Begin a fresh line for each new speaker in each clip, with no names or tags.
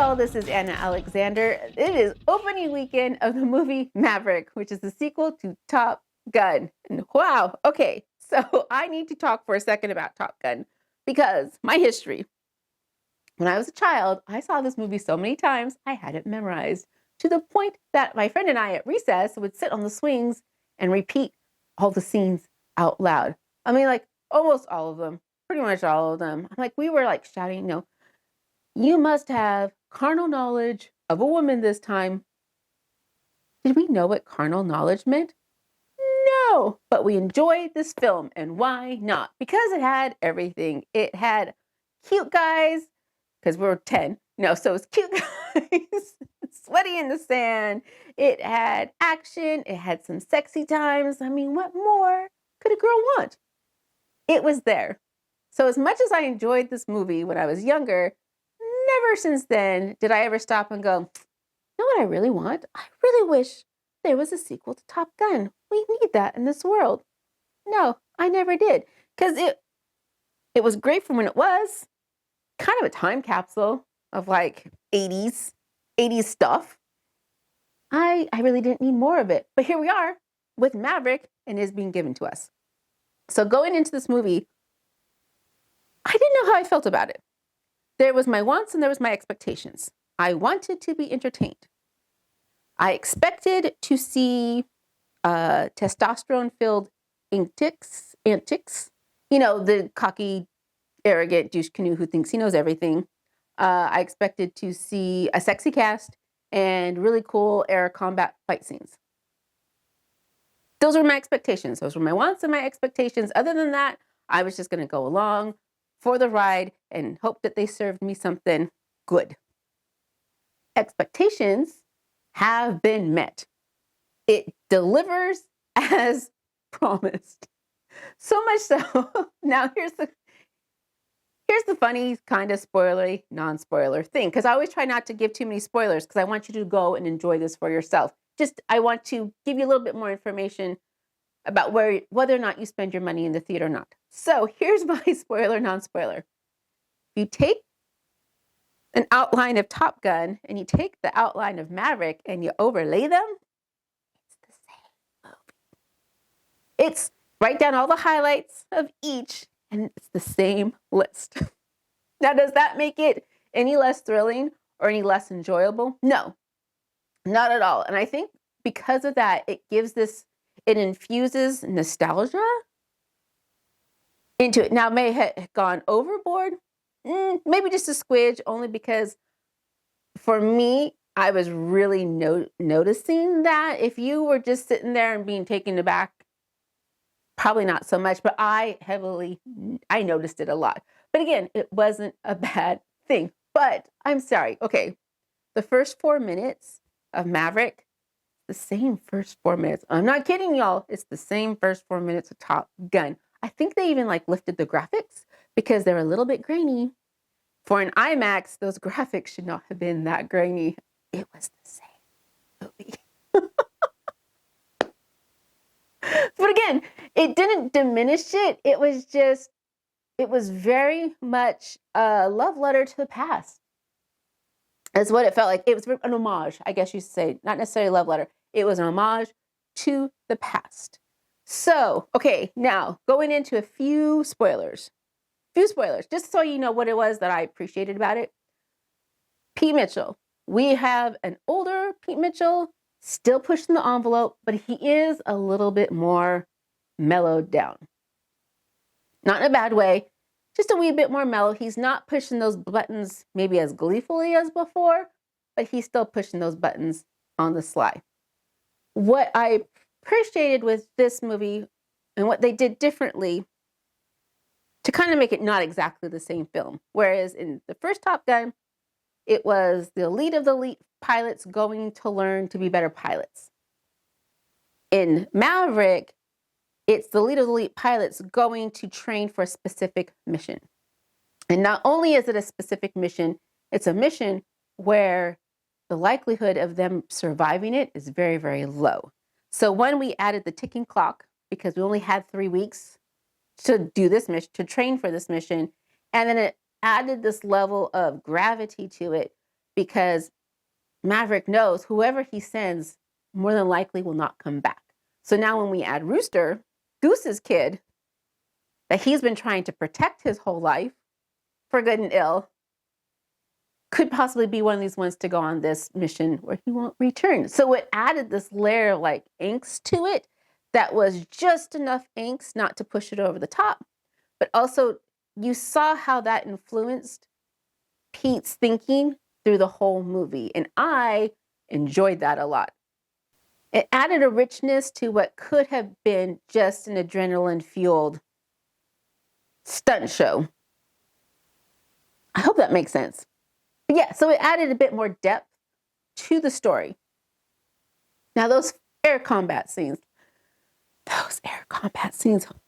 y'all, this is Anna Alexander. It is opening weekend of the movie Maverick, which is the sequel to Top Gun. And wow, okay, so I need to talk for a second about Top Gun because my history. When I was a child, I saw this movie so many times, I had it memorized to the point that my friend and I at recess would sit on the swings and repeat all the scenes out loud. I mean, like almost all of them, pretty much all of them. I'm like, we were like shouting, you must have carnal knowledge of a woman this time. Did we know what carnal knowledge meant? No, but we enjoyed this film, and why not? Because it had everything. It had cute guys, because we were 10. No, so it's cute guys, sweaty in the sand. It had action. It had some sexy times. I mean, what more could a girl want? It was there. So as much as I enjoyed this movie when I was younger, never since then did I ever stop and go, you know what I really want? I really wish there was a sequel to Top Gun. We need that in this world. No, I never did. Because it was great for when it was. Kind of a time capsule of like 80s stuff. I really didn't need more of it. But here we are with Maverick, and it is being given to us. So going into this movie, I didn't know how I felt about it. There was my wants and there was my expectations. I wanted to be entertained. I expected to see testosterone-filled antics. The cocky, arrogant douche canoe who thinks he knows everything. I expected to see a sexy cast and really cool air combat fight scenes. Those were my expectations. Those were my wants and my expectations. Other than that, I was just going to go along for the ride and hope that they served me something good. Expectations have been met. It delivers as promised. So much so. Now here's the funny kind of spoilery, non-spoiler thing, because I always try not to give too many spoilers because I want you to go and enjoy this for yourself. I want to give you a little bit more information about whether or not you spend your money in the theater or not. So here's my spoiler, non-spoiler. If you take an outline of Top Gun and you take the outline of Maverick and you overlay them, it's the same movie. It's write down all the highlights of each and it's the same list. Now, does that make it any less thrilling or any less enjoyable? No, not at all. And I think because of that, it infuses nostalgia into it. Now, it may have gone overboard, maybe just a squidge, only because for me, I was really noticing that. If you were just sitting there and being taken aback, probably not so much, but I noticed it a lot. But again, it wasn't a bad thing. But I'm sorry. Okay, the first 4 minutes of Maverick, the same first 4 minutes. I'm not kidding, y'all. It's the same first 4 minutes of Top Gun. I think they even lifted the graphics because they're a little bit grainy. For an IMAX, those graphics should not have been that grainy. It was the same movie. But again, it didn't diminish it. It was very much a love letter to the past. That's what it felt like. It was an homage, I guess you say, not necessarily a love letter. It was an homage to the past. So, okay, now going into a few spoilers, just so you know what it was that I appreciated about it. Pete Mitchell. We have an older Pete Mitchell, still pushing the envelope, but he is a little bit more mellowed down. Not in a bad way, just a wee bit more mellow. He's not pushing those buttons maybe as gleefully as before, but he's still pushing those buttons on the sly. What I appreciated with this movie and what they did differently to kind of make it not exactly the same film. Whereas in the first Top Gun, it was the elite of the elite pilots going to learn to be better pilots. In Maverick, it's the elite of the elite pilots going to train for a specific mission. And not only is it a specific mission, it's a mission where the likelihood of them surviving it is very, very low. So when we added the ticking clock, because we only had 3 weeks to do this mission, to train for this mission, and then it added this level of gravity to it because Maverick knows whoever he sends more than likely will not come back. So now when we add Rooster, Goose's kid, that he's been trying to protect his whole life, for good and ill, could possibly be one of these ones to go on this mission where he won't return. So it added this layer of like angst to it that was just enough angst not to push it over the top. But also you saw how that influenced Pete's thinking through the whole movie. And I enjoyed that a lot. It added a richness to what could have been just an adrenaline-fueled stunt show. I hope that makes sense. But yeah, so it added a bit more depth to the story. Now those air combat scenes,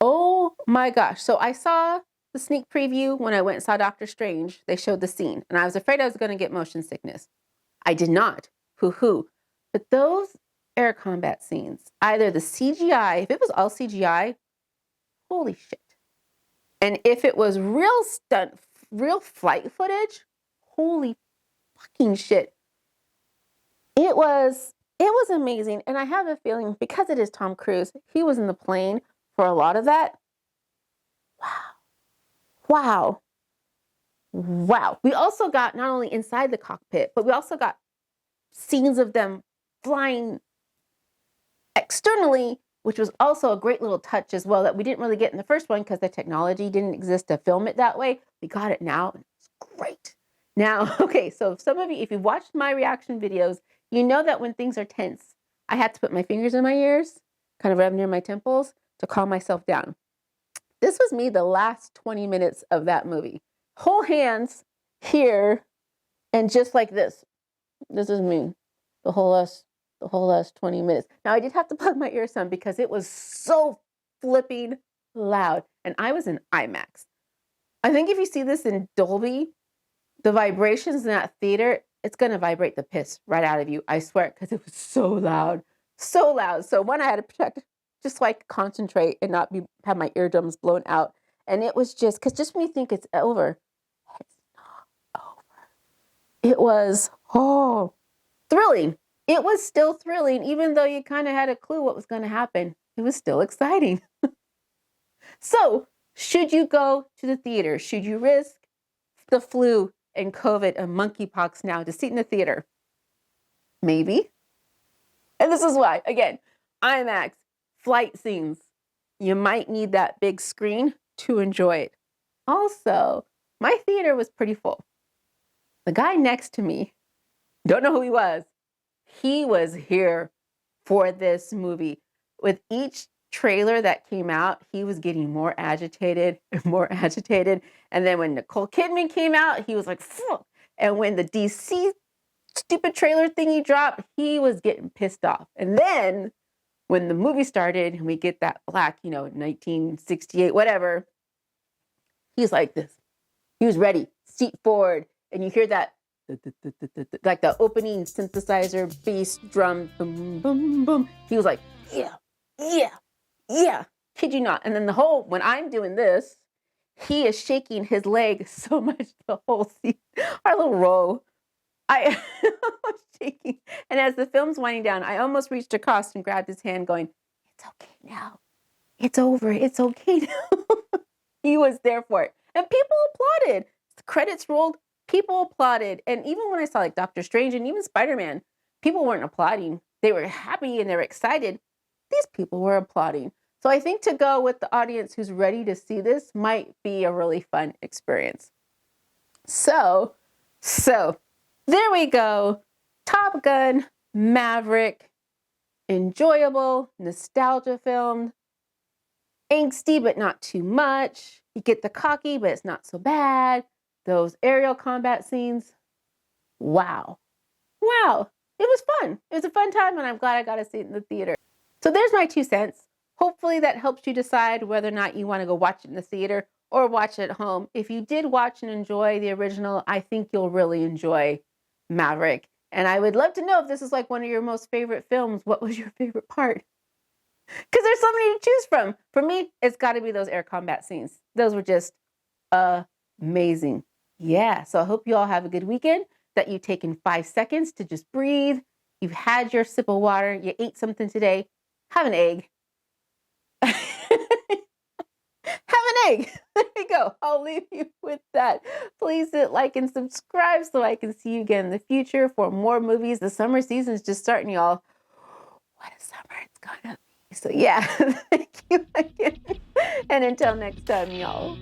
oh my gosh. So I saw the sneak preview when I went and saw Doctor Strange. They showed the scene and I was afraid I was going to get motion sickness. I did not. Hoo-hoo. But those air combat scenes, either the CGI, if it was all CGI, holy shit. And if it was real stunt, real flight footage, holy fucking shit. It was amazing. And I have a feeling because it is Tom Cruise, he was in the plane for a lot of that. Wow. We also got not only inside the cockpit, but we also got scenes of them flying externally, which was also a great little touch as well that we didn't really get in the first one because the technology didn't exist to film it that way. We got it now. And it's great. Now, okay, so some of you, if you've watched my reaction videos, you know that when things are tense, I had to put my fingers in my ears, kind of rub near my temples to calm myself down. This was me the last 20 minutes of that movie. Whole hands here and just like this. This is me. The whole last 20 minutes. Now I did have to plug my ears some because it was so flipping loud. And I was in IMAX. I think if you see this in Dolby, the vibrations in that theater, it's going to vibrate the piss right out of you. I swear, because it was so loud. So loud. So one, I had to protect just so I could concentrate and not have my eardrums blown out. And it was just, because just when you think it's over, it's not over. It was, thrilling. It was still thrilling, even though you kind of had a clue what was going to happen. It was still exciting. So, should you go to the theater? Should you risk the flu and COVID and monkeypox now to sit in the theater? Maybe. And this is why, again, IMAX, flight scenes. You might need that big screen to enjoy it. Also, my theater was pretty full. The guy next to me, don't know who he was here for this movie. With each trailer that came out, he was getting more agitated and more agitated. And then when Nicole Kidman came out, he was like, fuck. And when the DC stupid trailer thingy dropped, he was getting pissed off. And then when the movie started and we get that black, 1968, whatever, he's like this. He was ready, seat forward. And you hear that, like the opening synthesizer, bass, drum, boom, boom, boom. He was like, yeah, kid you not. And then when I'm doing this, he is shaking his leg so much the whole scene, our little row. I was shaking. And as the film's winding down, I almost reached across and grabbed his hand going, it's okay now. It's over. It's okay now. He was there for it. And people applauded. The credits rolled. People applauded. And even when I saw like Doctor Strange and even Spider-Man, people weren't applauding. They were happy and they were excited. These people were applauding. So I think to go with the audience who's ready to see this might be a really fun experience. So there we go. Top Gun, Maverick, enjoyable, nostalgia film, angsty, but not too much. You get the cocky, but it's not so bad. Those aerial combat scenes. Wow. It was fun. It was a fun time, and I'm glad I got to see it in the theater. So there's my 2 cents. Hopefully that helps you decide whether or not you want to go watch it in the theater or watch it at home. If you did watch and enjoy the original, I think you'll really enjoy Maverick. And I would love to know if this is like one of your most favorite films. What was your favorite part? Because there's so many to choose from. For me, it's got to be those air combat scenes. Those were just amazing. Yeah, so I hope you all have a good weekend. that you've taken 5 seconds to just breathe. You've had your sip of water. You ate something today. Have an egg. Have an egg. There you go. I'll leave you with that. Please hit like and subscribe so I can see you again in the future for more movies. The summer season is just starting, y'all. What a summer it's gonna be. So yeah, thank you again. And until next time, y'all.